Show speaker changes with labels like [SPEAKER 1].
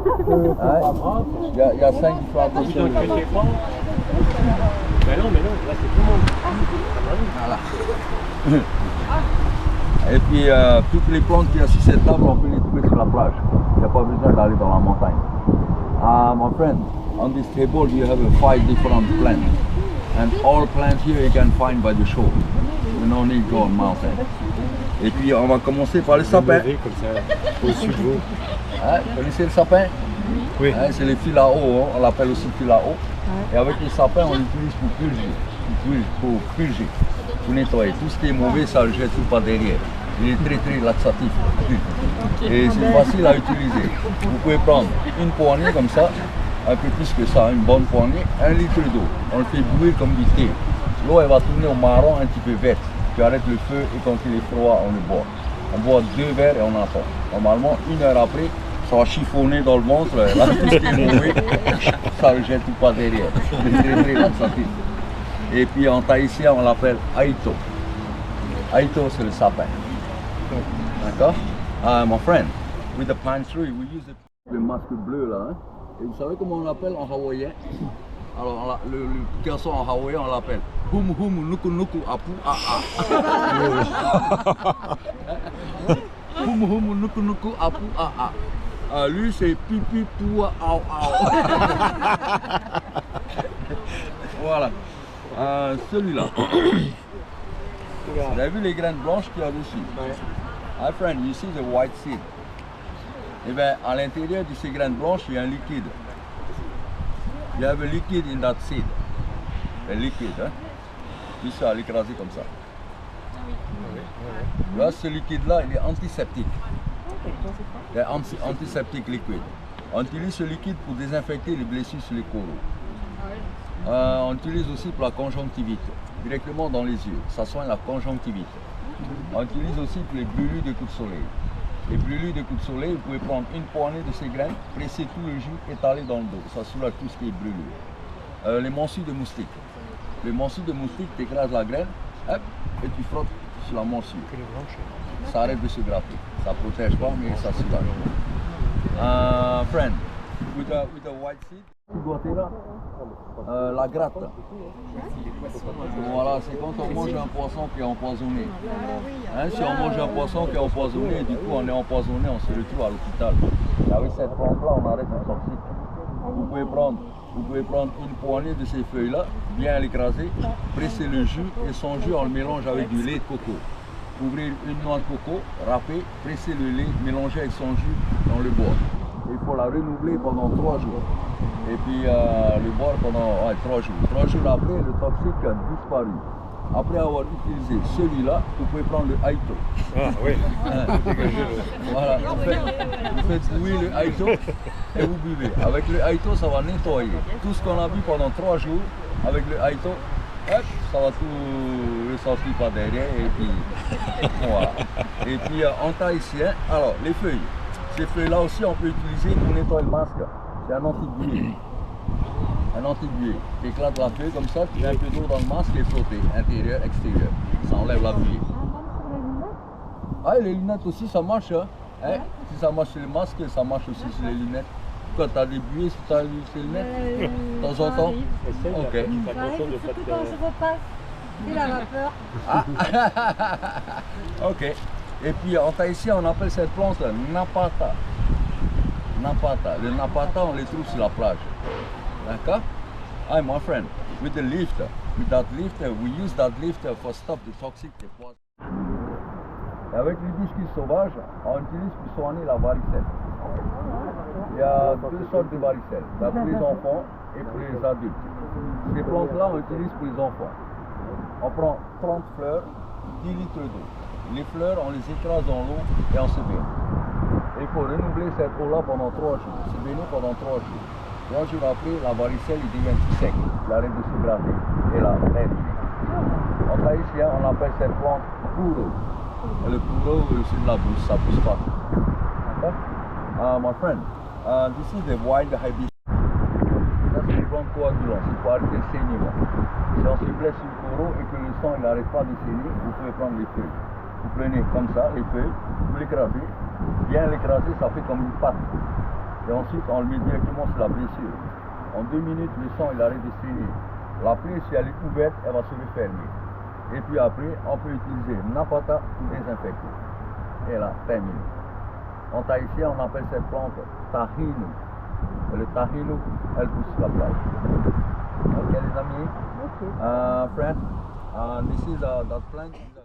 [SPEAKER 1] Il y a 5 différentes options.
[SPEAKER 2] Mais non, là c'est tout le monde.
[SPEAKER 1] Voilà. Et puis toutes les plantes qu'il y a sur cette table, on peut les trouver sur la plage. Il n'y a pas besoin d'aller dans la montagne. My friend, on this table you have 5 different plants. And all plants here you can find by the shore. You don't need to go on mountain. Et puis on va commencer par le sapin.
[SPEAKER 2] Comme ça, au-dessus de vous.
[SPEAKER 1] Vous connaissez le sapin?
[SPEAKER 2] Oui.
[SPEAKER 1] C'est les fils à eau, on l'appelle aussi fil à eau. Et avec le sapin, on l'utilise pour purger, pour nettoyer. Tout ce qui est mauvais, ça le jette tout par derrière. Il est très très laxatif. Et c'est facile à utiliser. Vous pouvez prendre une poignée comme ça, un peu plus que ça, une bonne poignée, 1 litre d'eau. On le fait bouillir comme du thé. L'eau elle va tourner au marron un petit peu verte. Tu arrêtes le feu et quand il est froid, on le boit. On boit 2 verres et on attend. Normalement, 1 heure après, ça va chiffonner dans le ventre, là, tout ce qui est mauvais, ça le jette tout par derrière. C'est très très laxatif. Et puis en tahitien, on l'appelle aito. Aito, c'est le sapin. D'accord? My friend, with the pine tree, we use le masque bleu là. Hein? Et vous savez comment on l'appelle en hawaïen? Alors, le garçon en hawaïen, on l'appelle Hum Hum Nuku Nuku Apu A. Hum Hum Nuku Nuku Apu A. Lui, c'est Pipi Poua Au Au. Voilà. Celui-là. Vous avez vu les graines blanches qu'il y a dessus? My friend, you see the white seed? Eh bien, à l'intérieur de ces graines blanches, il y a un liquide. You have a liquid in that seed. Un liquide, hein? Puis ça, à l'écraser comme ça. Là, ce liquide-là, il est antiseptique. Il est antiseptique liquide. On utilise ce liquide pour désinfecter les blessures sur les coraux. On utilise aussi pour la conjonctivite, directement dans les yeux. Ça soigne la conjonctivite. On utilise aussi pour les brûlures de coups de soleil. Les brûlures de coups de soleil, vous pouvez prendre une poignée de ces graines, presser tout le jus, étaler dans le dos. Ça soulage tout ce qui est brûlure. Les morsures de moustiques. Les morsures de moustiques, tu écrases la graine, hop, et tu frottes sur la morsure. Ça arrête de se gratter. Ça ne protège pas, mais ça soulage. Friend, with the white seed, là, la gratte. Voilà, c'est quand on mange un poisson qui est empoisonné. Hein, si on mange un poisson qui est empoisonné, du coup on est empoisonné, on se retrouve à l'hôpital. Avec cette plante-là, on arrête le toxique. Vous pouvez prendre une poignée de ces feuilles-là, bien l'écraser, presser le jus et son jus, on le mélange avec du lait de coco. Ouvrir une noix de coco, râper, presser le lait, mélanger avec son jus, on le boit. Il faut la renouveler pendant 3 jours. Et puis le boire pendant 3 jours. 3 jours après, le toxique a disparu. Après avoir utilisé celui-là, vous pouvez prendre le Aito.
[SPEAKER 2] Ah oui.
[SPEAKER 1] Voilà, vous faites bouillir le Aito et vous buvez. Avec le Aito, ça va nettoyer. Tout ce qu'on a bu pendant 3 jours, avec le Aito, hop, ça va tout ressortir par derrière. Et puis voilà. Et puis en tahitien, alors les feuilles. Ces feuilles-là aussi, on peut utiliser pour nettoyer le masque. C'est un anti-buée. Un anti-buée. Tu éclates la feuille comme ça, tu mets un peu d'eau dans le masque et frotter, intérieur, extérieur. Ça enlève la buée. Ah, et les lunettes aussi, ça marche. Hein? Si ça marche sur le masque, ça marche aussi sur les lunettes. Quand tu as des buées sur tes lunettes, de temps en temps. Ok.
[SPEAKER 3] Surtout quand je repasse. C'est la vapeur.
[SPEAKER 1] Ah. Ok. Et puis en tahitien, on appelle cette plante napata. Napata. Le napata, on les trouve sur la plage. D'accord? Hi, my friend. With the lifter, we use that lifter for stop the toxic deposit. Et avec l'hibiscus sauvage, on utilise pour soigner la varicelle. Il y a 2 sortes de varicelle, pour les enfants et pour les adultes. Ces plantes-là, on utilise pour les enfants. On prend 30 fleurs, 10 litres d'eau. Les fleurs, on les écrase dans l'eau et on se baigne. Il faut renouveler cette eau-là pendant 3 jours. Se baigner pendant 3 jours. 3 jours après, la varicelle il devient tout sec. Il arrête de se gratter. Et là, en tahitien, on appelle cette plante puro. Et le puro, c'est de la brousse, ça ne pousse pas. D'accord? My friend, this is the wild hibiscus. Ça, c'est une plante coagulante. C'est pour arrêter le saignement. Si on se blesse sur le coraux et que le sang n'arrête pas de saigner, vous pouvez prendre les feuilles. Vous prenez comme ça les feuilles, vous l'écrasez, bien l'écraser, ça fait comme une pâte. Et ensuite, on le met directement sur la blessure. En 2 minutes, le sang il arrête de saigner. La plaie, si elle est ouverte, elle va se refermer. Et puis après, on peut utiliser Napata pour désinfecter. Et là, terminé. En tahitien, on appelle cette plante tahino. Et le tahino, elle pousse sur la plage. Ok, les amis.
[SPEAKER 3] Ok.
[SPEAKER 1] Friends, this is that plant.